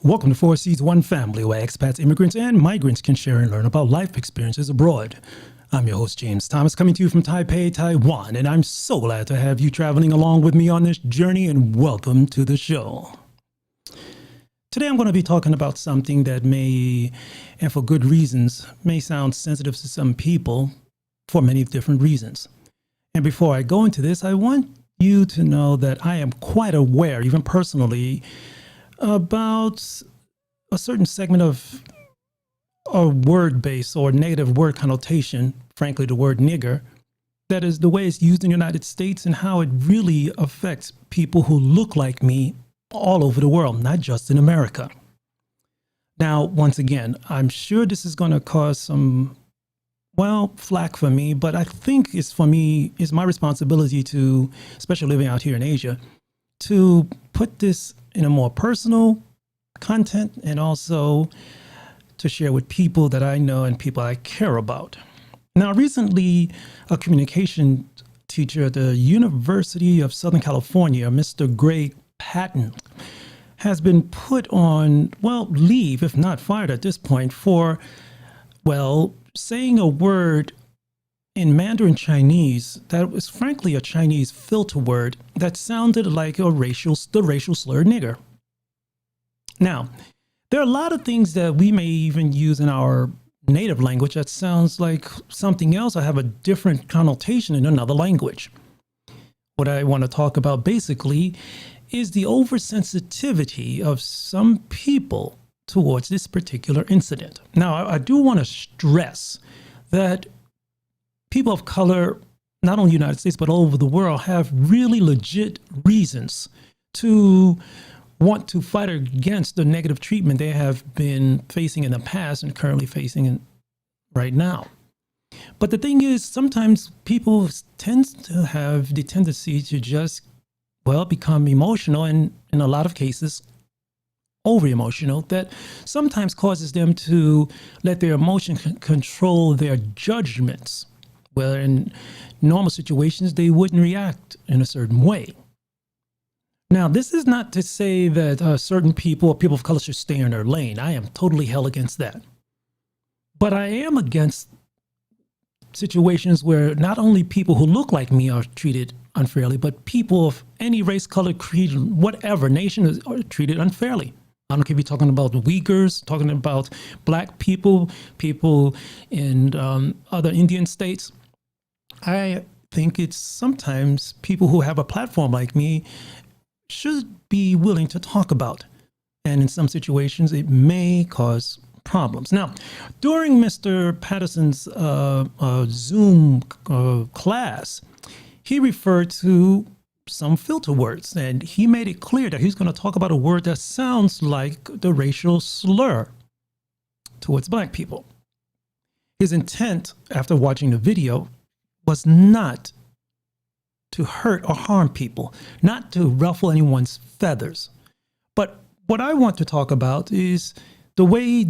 Welcome to Four Seeds, One Family, where expats, immigrants, and migrants can share and learn about life experiences abroad. I'm your host, James Thomas, coming to you from Taipei, Taiwan, and I'm so glad to have you traveling along with me on this journey, and welcome to the show. Today, I'm going to be talking about something that may, and for good reasons, may sound sensitive to some people for many different reasons. And before I go into this, I want you to know that I am quite aware, even personally, about a certain segment of a word base or negative word connotation, frankly, the word nigger, that is the way it's used in the United States and how it really affects people who look like me all over the world, not just in America. Now, once again, I'm sure this is going to cause some, flack for me, but I think it's my responsibility to, especially living out here in Asia, to put this in a more personal content and also to share with people that I know and people I care about. Now, recently, a communication teacher at the University of Southern California, Mr. Greg Patton, has been put on, leave, if not fired at this point, for, saying a word in Mandarin Chinese that was frankly a Chinese filter word that sounded like the racial slur nigger. Now, there are a lot of things that we may even use in our native language that sounds like something else or have a different connotation in another language. What I want to talk about basically is the oversensitivity of some people towards this particular incident. Now, I do want to stress that people of color, not only in the United States, but all over the world, have really legit reasons to want to fight against the negative treatment they have been facing in the past and currently facing right now. But the thing is, sometimes people tend to have the tendency to just, become emotional, and in a lot of cases, over-emotional, that sometimes causes them to let their emotion control their judgments. Where in normal situations, they wouldn't react in a certain way. Now, this is not to say that certain people or people of color should stay in their lane. I am totally hell against that. But I am against situations where not only people who look like me are treated unfairly, but people of any race, color, creed, whatever nation are treated unfairly. I don't care if you're talking about the Uyghurs, talking about black people, people in other Indian states. I think it's sometimes people who have a platform like me should be willing to talk about. And in some situations, it may cause problems. Now, during Mr. Patterson's Zoom class, he referred to some filter words, and he made it clear that he's going to talk about a word that sounds like the racial slur towards black people. His intent after watching the video was not to hurt or harm people, not to ruffle anyone's feathers. But what I want to talk about is the way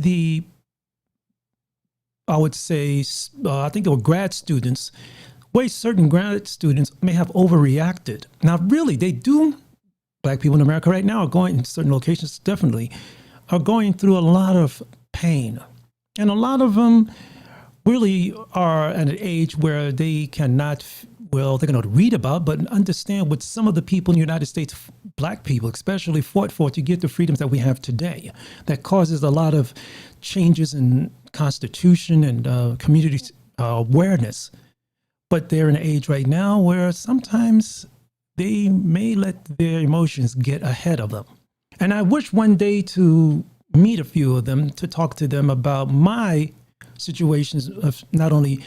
I think they were grad students, way certain grad students may have overreacted. Now, really, they do. Black people in America right now are going in certain locations, definitely, are going through a lot of pain. And a lot of them really are at an age where they cannot, they're going to read about, but understand what some of the people in the United States, black people especially, fought for to get the freedoms that we have today. That causes a lot of changes in Constitution and community awareness. But they're in an age right now where sometimes they may let their emotions get ahead of them. And I wish one day to meet a few of them, to talk to them about my situations of not only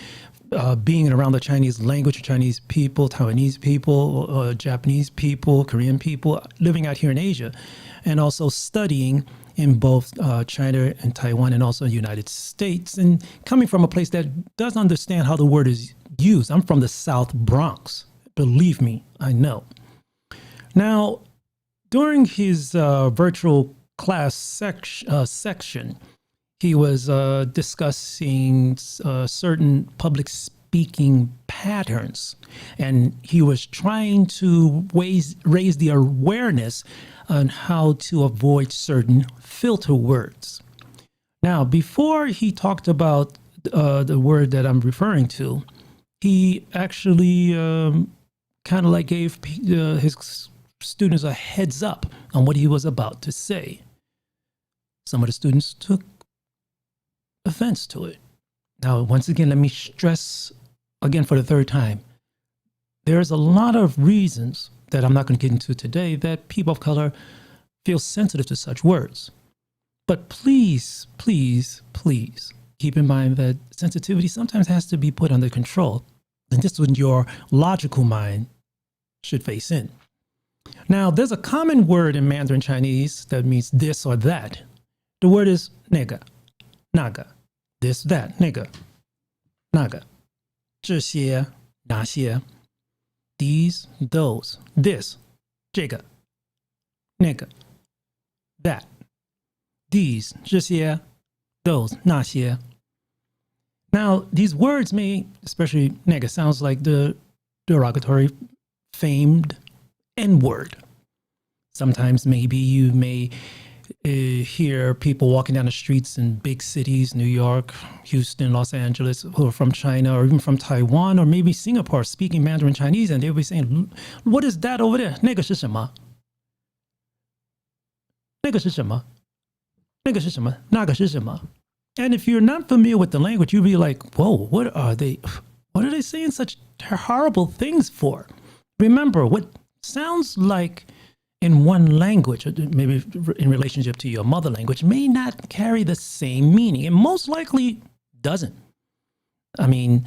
being around the Chinese language, Chinese people, Taiwanese people, Japanese people, Korean people, living out here in Asia, and also studying in both China and Taiwan and also the United States, and coming from a place that does understand how the word is used. I'm from the South Bronx. Believe me, I know. Now, during his virtual class section, he was discussing certain public speaking patterns. And he was trying to raise the awareness on how to avoid certain filter words. Now, before he talked about the word that I'm referring to, he actually kind of like gave his students a heads up on what he was about to say. Some of the students took offense to it. Now, once again, let me stress again for the third time. There's a lot of reasons that I'm not going to get into today that people of color feel sensitive to such words. But please, please, please keep in mind that sensitivity sometimes has to be put under control. And this is when your logical mind should face in. Now, there's a common word in Mandarin Chinese that means this or that. The word is nega, naga. This, that, nigga, naga, 这些, 那些, these, those, this, 这个, nigga, that, these, 这些, those, 那些. Now, these words may, especially nigga, sounds like the derogatory, famed N-word. Sometimes maybe you may hear people walking down the streets in big cities, New York, Houston, Los Angeles, who are from China or even from Taiwan or maybe Singapore speaking Mandarin Chinese, and they'll be saying, what is that over there? 那个是什么?那个是什么?那个是什么?那个是什么? And if you're not familiar with the language, you'll be like, whoa, what are they saying such horrible things for? Remember, what sounds like in one language, maybe in relationship to your mother language, may not carry the same meaning. It most likely doesn't. I mean,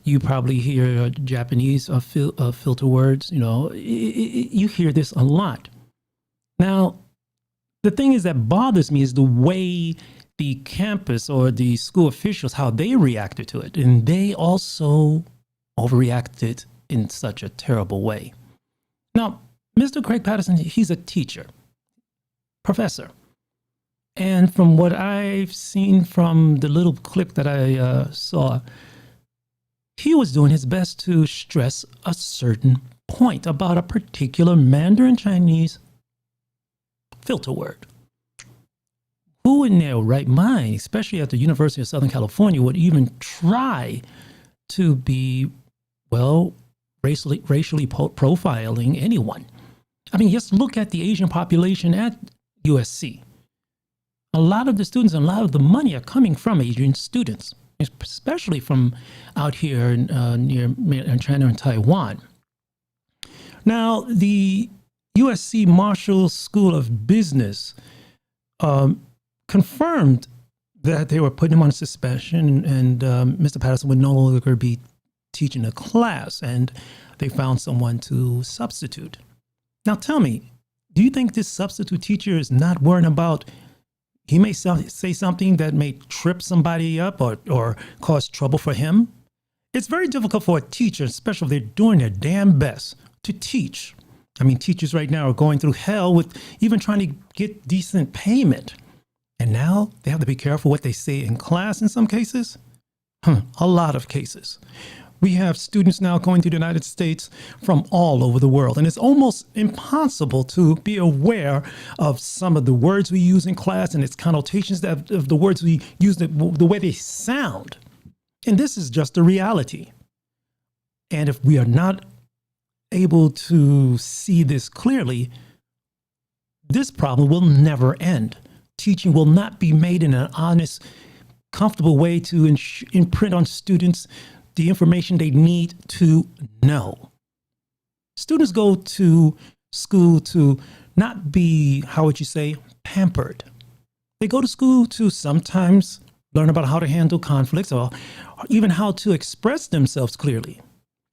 you probably hear Japanese filter words, you hear this a lot. Now, the thing is that bothers me is the way the campus or the school officials, how they reacted to it. And they also overreacted in such a terrible way. Now, Mr. Craig Patterson, he's a teacher, professor. And from what I've seen from the little clip that I saw, he was doing his best to stress a certain point about a particular Mandarin Chinese filter word. Who in their right mind, especially at the University of Southern California, would even try to be, well, racially profiling anyone? I mean, just look at the Asian population at USC. A lot of the students and a lot of the money are coming from Asian students, especially from out here near China and Taiwan. Now, the USC Marshall School of Business confirmed that they were putting him on suspension, and Mr. Patterson would no longer be teaching a class, and they found someone to substitute. Now tell me, do you think this substitute teacher is not worrying about, he may say something that may trip somebody up or cause trouble for him? It's very difficult for a teacher, especially if they're doing their damn best to teach. I mean, teachers right now are going through hell with even trying to get decent payment. And now they have to be careful what they say in class in some cases. A lot of cases. We have students now going to the United States from all over the world, and it's almost impossible to be aware of some of the words we use in class and its connotations of the words we use, the way they sound. And this is just a reality. And if we are not able to see this clearly, this problem will never end. Teaching will not be made in an honest, comfortable way to imprint on students the information they need to know. Students go to school to not be, how would you say, pampered. They go to school to sometimes learn about how to handle conflicts or even how to express themselves clearly.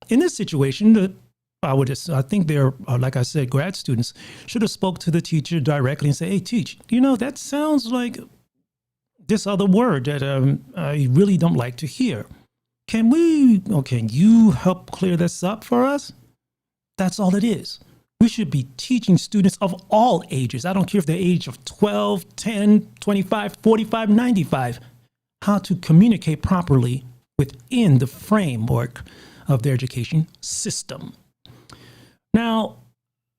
In this situation, I think they're, like I said, grad students should have spoke to the teacher directly and say, hey, teach, that sounds like this other word that I really don't like to hear. Can you help clear this up for us? That's all it is. We should be teaching students of all ages. I don't care if they're age of 12, 10, 25, 45, 95, how to communicate properly within the framework of their education system. Now,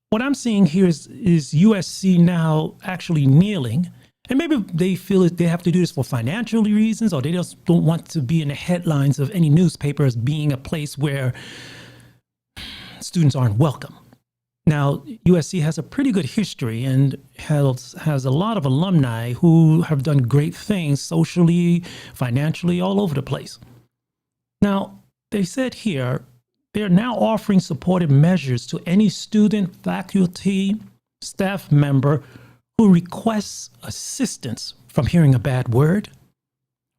what I'm seeing here is USC now actually kneeling, and maybe they feel that they have to do this for financial reasons, or they just don't want to be in the headlines of any newspaper as being a place where students aren't welcome. Now, USC has a pretty good history and has a lot of alumni who have done great things socially, financially, all over the place. Now, they said here, they're now offering supportive measures to any student, faculty, staff member who requests assistance from hearing a bad word.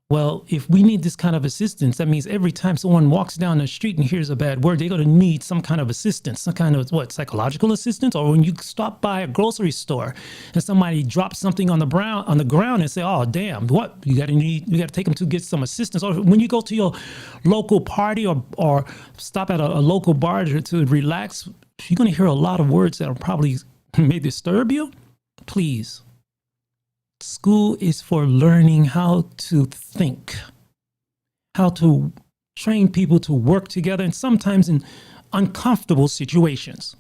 Well, if we need this kind of assistance, that means every time someone walks down the street and hears a bad word, they're going to need some kind of assistance, some kind of psychological assistance. Or when you stop by a grocery store and somebody drops something on the ground and say, "Oh, damn, what you got to take them to get some assistance." Or when you go to your local party or stop at a local bar to relax, you're going to hear a lot of words that will probably may disturb you. Please. School is for learning how to think, how to train people to work together, and sometimes in uncomfortable situations.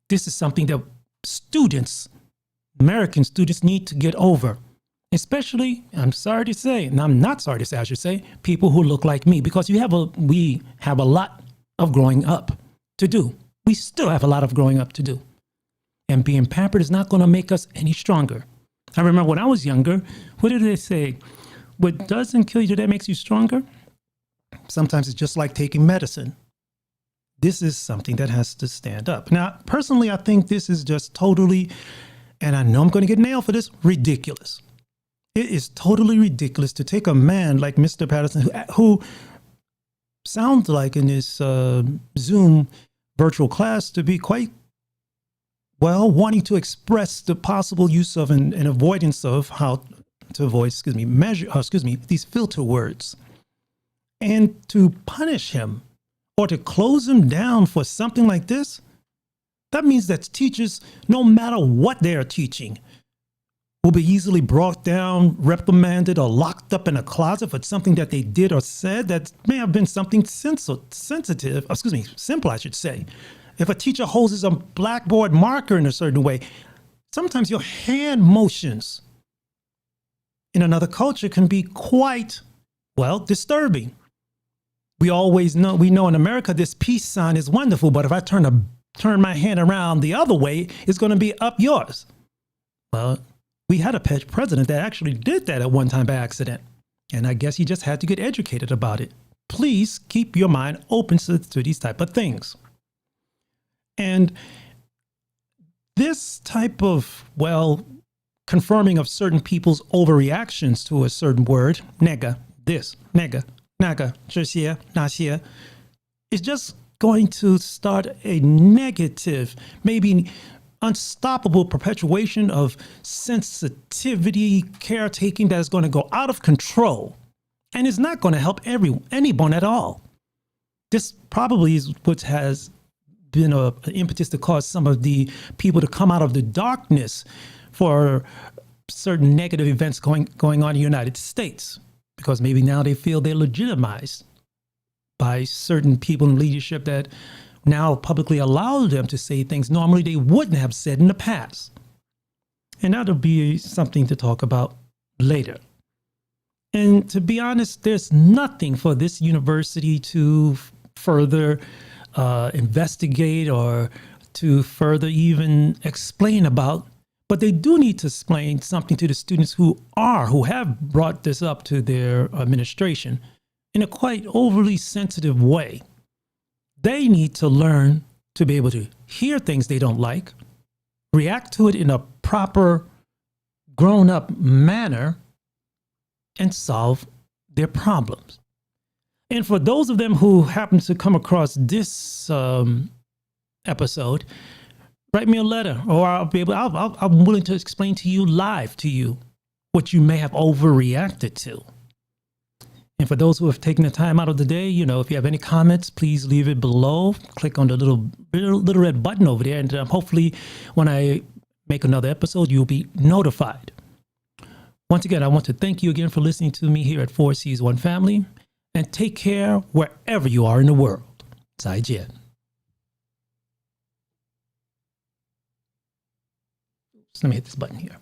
This is something that students, American students, need to get over. Especially, I'm sorry to say, and I'm not sorry to say, I should say, people who look like me, because we have a lot of growing up to do. We still have a lot of growing up to do. And being pampered is not going to make us any stronger. I remember when I was younger, what did they say? What doesn't kill you today makes you stronger? Sometimes it's just like taking medicine. This is something that has to stand up. Now, personally, I think this is just totally, and I know I'm going to get nailed for this, ridiculous. It is totally ridiculous to take a man like Mr. Patterson, who sounds like in this Zoom virtual class to be quite wanting to express the possible use of and avoidance of how to avoid, these filter words. And to punish him or to close him down for something like this, that means that teachers, no matter what they are teaching, will be easily brought down, reprimanded, or locked up in a closet for something that they did or said that may have been something simple, I should say. If a teacher holds a blackboard marker in a certain way, sometimes your hand motions in another culture can be quite, disturbing. We know in America, this peace sign is wonderful, but if I turn my hand around the other way, it's going to be up yours. Well, we had a president that actually did that at one time by accident. And I guess he just had to get educated about it. Please keep your mind open to these type of things. And this type of, confirming of certain people's overreactions to a certain word, nega, this, nega, naga, 这些, 那些, is just going to start a negative, maybe unstoppable perpetuation of sensitivity, caretaking that is going to go out of control and is not going to help anyone at all. This probably is what has been an impetus to cause some of the people to come out of the darkness for certain negative events going on in the United States, because maybe now they feel they're legitimized by certain people in leadership that now publicly allow them to say things normally they wouldn't have said in the past. And that'll be something to talk about later. And to be honest, there's nothing for this university to further investigate or to further even explain about. But they do need to explain something to the students who have brought this up to their administration in a quite overly sensitive way. They need to learn to be able to hear things they don't like, react to it in a proper, grown-up manner, and solve their problems. And for those of them who happen to come across this episode, write me a letter, or I'm willing to explain to you live to you what you may have overreacted to. And for those who have taken the time out of the day, if you have any comments, please leave it below. Click on the little red button over there, and hopefully when I make another episode, you'll be notified. Once again, I want to thank you again for listening to me here at 4Cs1 Family. and take care wherever you are in the world. 再见. Let me hit this button here.